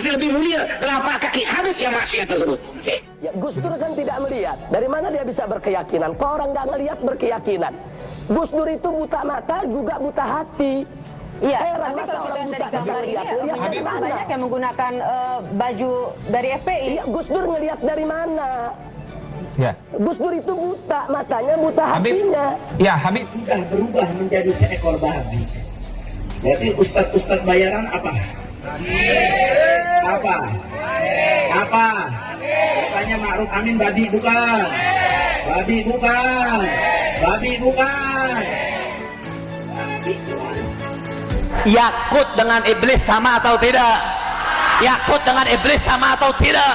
masih lebih mulia. Kenapa kaki Habib yang maksiat tersebut? Ya, Gus Dur kan tidak melihat. Dari mana dia bisa berkeyakinan? Kok orang nggak ngelihat berkeyakinan? Gus Dur itu buta mata juga buta hati. Iya, Heran, tapi masa kalau kita orang lihat buta dari gambar nggak ini, lihat? Lihat dari Habib mana? banyak yang menggunakan baju dari FPI. Iya, Gus Dur ngelihat dari mana? Ya. Gus Dur itu buta matanya, buta Habib. hatinya. Ya, Habib. Sudah berubah menjadi seekor babi. Berarti ustadz-ustadz bayaran apa? Apa? Apa? Katanya Ma'ruf Amin babi bukan. Babi bukan. Babi bukan. Babi bukan. Yakut dengan iblis sama atau tidak? Yakut dengan iblis sama atau tidak?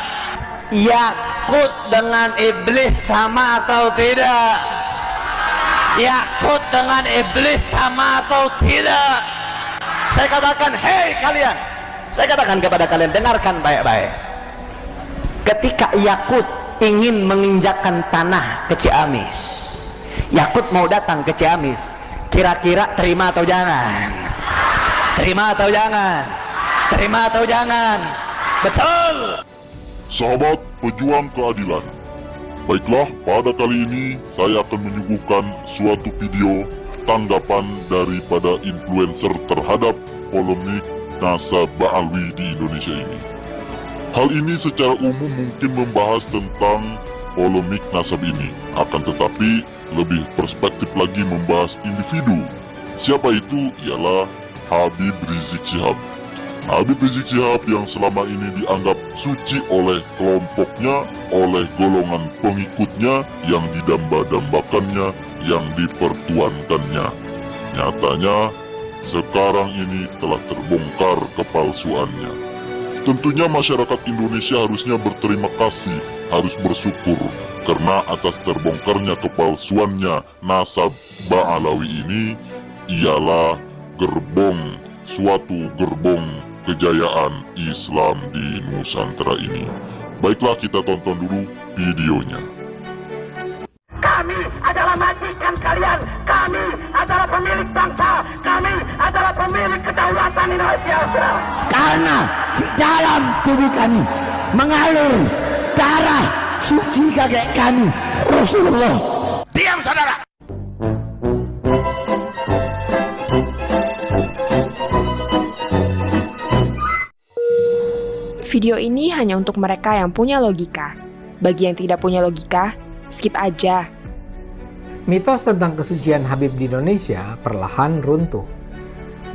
Yakut dengan iblis sama atau tidak? Yakut dengan iblis sama atau tidak? Saya katakan, hei kalian, saya katakan kepada kalian, dengarkan baik-baik. Ketika Yakut ingin menginjakkan tanah ke Ciamis, Yakut mau datang ke Ciamis, kira-kira terima atau jangan? Terima atau jangan? Terima atau jangan? Betul. Sahabat pejuang keadilan, baiklah, pada kali ini saya akan menyuguhkan suatu video tanggapan daripada influencer terhadap polemik nasab Ba'alwi di Indonesia ini. Hal ini secara umum mungkin membahas tentang polemik nasab ini, akan tetapi lebih perspektif lagi membahas individu. Siapa itu? Ialah Habib Rizik Syihab. Habib Rizik Syihab yang selama ini dianggap suci oleh kelompoknya, oleh golongan pengikutnya yang didamba-dambakannya, yang dipertuankannya. Nyatanya sekarang ini telah terbongkar kepalsuannya. Tentunya masyarakat Indonesia harusnya berterima kasih, harus bersyukur karena atas terbongkarnya kepalsuannya nasab Ba'alawi ini ialah gerbong, suatu gerbong kejayaan Islam di Nusantara ini. Baiklah, kita tonton dulu videonya. Kami adalah majikan kalian. Kami adalah pemilik bangsa. Kami adalah pemilik kedaulatan Indonesia. Karena di dalam tubuh kami mengalir darah suci kakek kami Rasulullah. Diam saudara. Video ini hanya untuk mereka yang punya logika. Bagi yang tidak punya logika, skip aja. Mitos tentang kesucian Habib di Indonesia perlahan runtuh.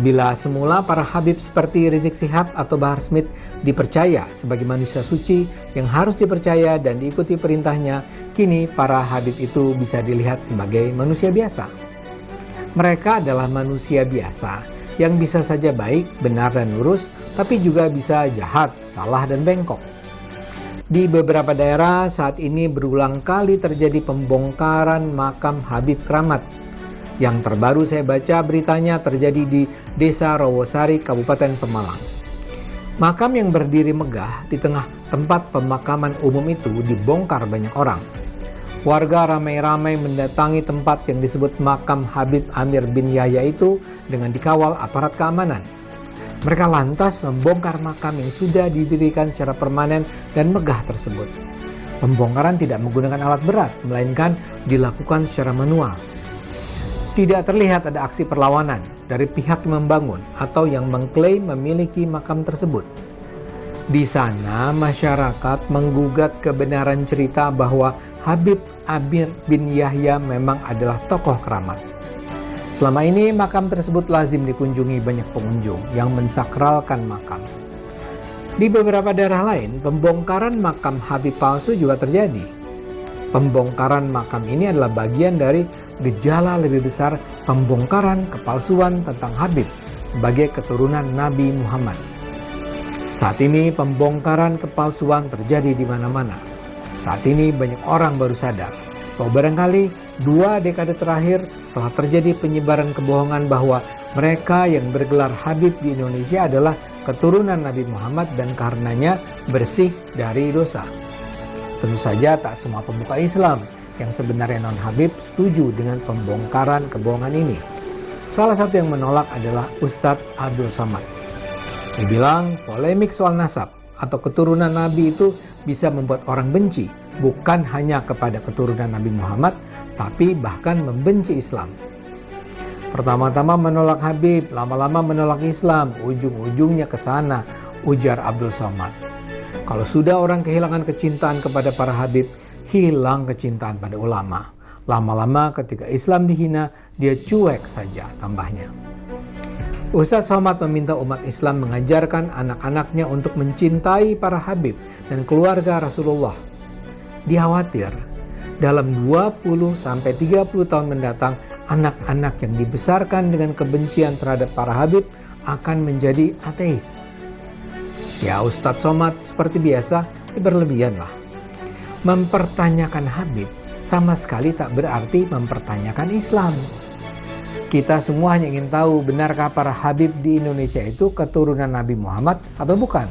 Bila semula para Habib seperti Rizik Syihab atau Bahar Smith dipercaya sebagai manusia suci yang harus dipercaya dan diikuti perintahnya, kini para Habib itu bisa dilihat sebagai manusia biasa. Mereka adalah manusia biasa yang bisa saja baik, benar, dan lurus, tapi juga bisa jahat, salah, dan bengkok. Di beberapa daerah saat ini berulang kali terjadi pembongkaran makam Habib Keramat. Yang terbaru saya baca beritanya terjadi di Desa Rawosari, Kabupaten Pemalang. Makam yang berdiri megah di tengah tempat pemakaman umum itu dibongkar banyak orang. Warga ramai-ramai mendatangi tempat yang disebut makam Habib Amir bin Yahya itu dengan dikawal aparat keamanan. Mereka lantas membongkar makam yang sudah didirikan secara permanen dan megah tersebut. Pembongkaran tidak menggunakan alat berat, melainkan dilakukan secara manual. Tidak terlihat ada aksi perlawanan dari pihak yang membangun atau yang mengklaim memiliki makam tersebut. Di sana masyarakat menggugat kebenaran cerita bahwa Habib Amir bin Yahya memang adalah tokoh keramat. Selama ini makam tersebut lazim dikunjungi banyak pengunjung yang mensakralkan makam. Di beberapa daerah lain, pembongkaran makam Habib palsu juga terjadi. Pembongkaran makam ini adalah bagian dari gejala lebih besar pembongkaran kepalsuan tentang Habib sebagai keturunan Nabi Muhammad. Saat ini pembongkaran kepalsuan terjadi di mana-mana. Saat ini banyak orang baru sadar bahwa barangkali 2 dekade terakhir telah terjadi penyebaran kebohongan bahwa mereka yang bergelar Habib di Indonesia adalah keturunan Nabi Muhammad dan karenanya bersih dari dosa. Tentu saja tak semua pemuka Islam yang sebenarnya non-Habib setuju dengan pembongkaran kebohongan ini. Salah satu yang menolak adalah Ustadz Abdul Somad. Dia bilang polemik soal nasab atau keturunan Nabi itu bisa membuat orang benci, bukan hanya kepada keturunan Nabi Muhammad, tapi bahkan membenci Islam. Pertama-tama menolak Habib, lama-lama menolak Islam, ujung-ujungnya ke sana, ujar Abdul Somad. Kalau sudah orang kehilangan kecintaan kepada para Habib, hilang kecintaan pada ulama. Lama-lama ketika Islam dihina, dia cuek saja, tambahnya. Ustadz Somad meminta umat Islam mengajarkan anak-anaknya untuk mencintai para Habib dan keluarga Rasulullah. Dia khawatir dalam 20-30 tahun mendatang, anak-anak yang dibesarkan dengan kebencian terhadap para Habib akan menjadi ateis. Ya, Ustadz Somad seperti biasa berlebihanlah. Mempertanyakan Habib sama sekali tak berarti mempertanyakan Islam. Kita semua hanya ingin tahu, benarkah para Habib di Indonesia itu keturunan Nabi Muhammad atau bukan?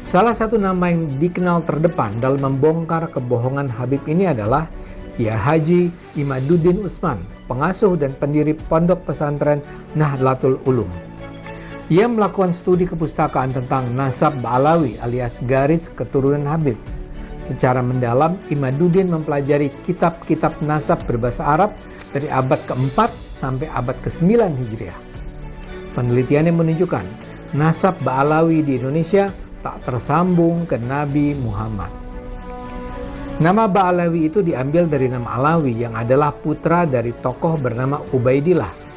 Salah satu nama yang dikenal terdepan dalam membongkar kebohongan Habib ini adalah Kiai Haji Imaduddin Usman, pengasuh dan pendiri Pondok Pesantren Nahdlatul Ulum. Ia melakukan studi kepustakaan tentang nasab Ba'alawi alias garis keturunan Habib. Secara mendalam, Imaduddin mempelajari kitab-kitab nasab berbahasa Arab dari abad ke-4 sampai abad ke-9 Hijriah. Penelitiannya menunjukkan nasab Ba'alawi di Indonesia tak tersambung ke Nabi Muhammad. Nama Ba'alawi itu diambil dari nama Alawi yang adalah putra dari tokoh bernama Ubaidillah.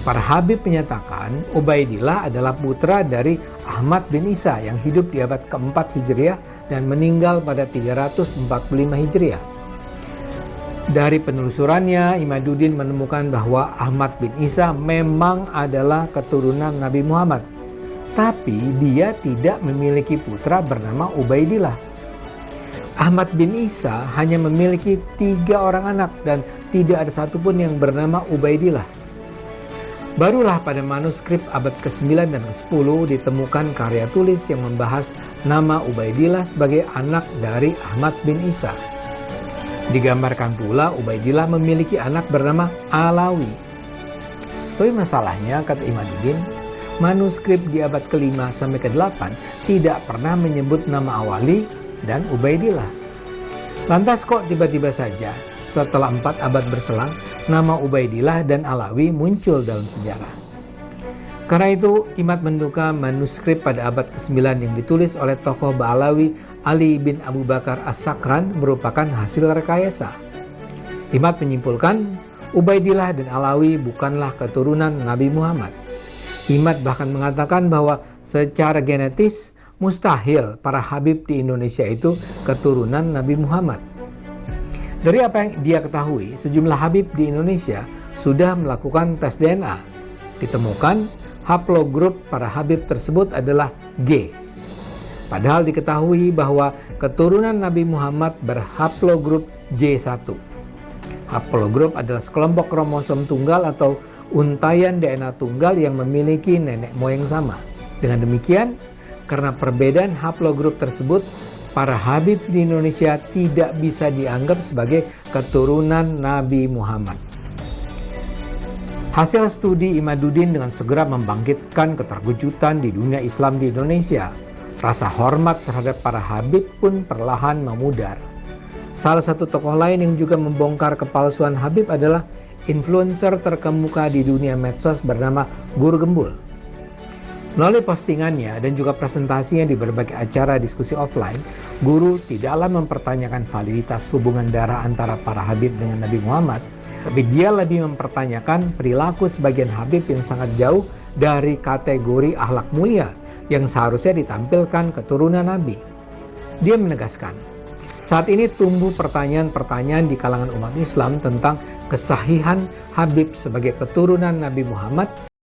Para Habib menyatakan Ubaidillah adalah putra dari Ahmad bin Isa yang hidup di abad ke-4 Hijriah dan meninggal pada 345 Hijriah. Dari penelusurannya, Imaduddin menemukan bahwa Ahmad bin Isa memang adalah keturunan Nabi Muhammad. Tapi dia tidak memiliki putra bernama Ubaidillah. Ahmad bin Isa hanya memiliki 3 orang anak dan tidak ada satupun yang bernama Ubaidillah. Barulah pada manuskrip abad ke-9 dan ke-10 ditemukan karya tulis yang membahas nama Ubaidillah sebagai anak dari Ahmad bin Isa. Digambarkan pula Ubaidillah memiliki anak bernama Alawi. Tapi masalahnya, kata Imaduddin, manuskrip di abad ke-5 sampai ke-8 tidak pernah menyebut nama Awali dan Ubaidillah. Lantas kok tiba-tiba saja setelah 4 abad berselang, nama Ubaidillah dan Alawi muncul dalam sejarah. Karena itu, Imad menduga manuskrip pada abad ke-9 yang ditulis oleh tokoh Ba'alawi Ali bin Abu Bakar As-Sakran merupakan hasil rekayasa. Imad menyimpulkan, Ubaidillah dan Alawi bukanlah keturunan Nabi Muhammad. Imad bahkan mengatakan bahwa secara genetis mustahil para Habib di Indonesia itu keturunan Nabi Muhammad. Dari apa yang dia ketahui, sejumlah Habib di Indonesia sudah melakukan tes DNA. Ditemukan haplogrup para Habib tersebut adalah G. Padahal diketahui bahwa keturunan Nabi Muhammad berhaplogrup J1. Haplogrup adalah sekelompok kromosom tunggal atau untayan DNA tunggal yang memiliki nenek moyang sama. Dengan demikian, karena perbedaan haplogrup tersebut, para Habib di Indonesia tidak bisa dianggap sebagai keturunan Nabi Muhammad. Hasil studi Imaduddin dengan segera membangkitkan keterkejutan di dunia Islam di Indonesia. Rasa hormat terhadap para Habib pun perlahan memudar. Salah satu tokoh lain yang juga membongkar kepalsuan Habib adalah influencer terkemuka di dunia medsos bernama Guru Gembul. Melalui postingannya dan juga presentasinya di berbagai acara diskusi offline, Guru tidaklah mempertanyakan validitas hubungan darah antara para Habib dengan Nabi Muhammad, tapi dia lebih mempertanyakan perilaku sebagian Habib yang sangat jauh dari kategori akhlak mulia yang seharusnya ditampilkan keturunan Nabi. Dia menegaskan, saat ini tumbuh pertanyaan-pertanyaan di kalangan umat Islam tentang kesahihan Habib sebagai keturunan Nabi Muhammad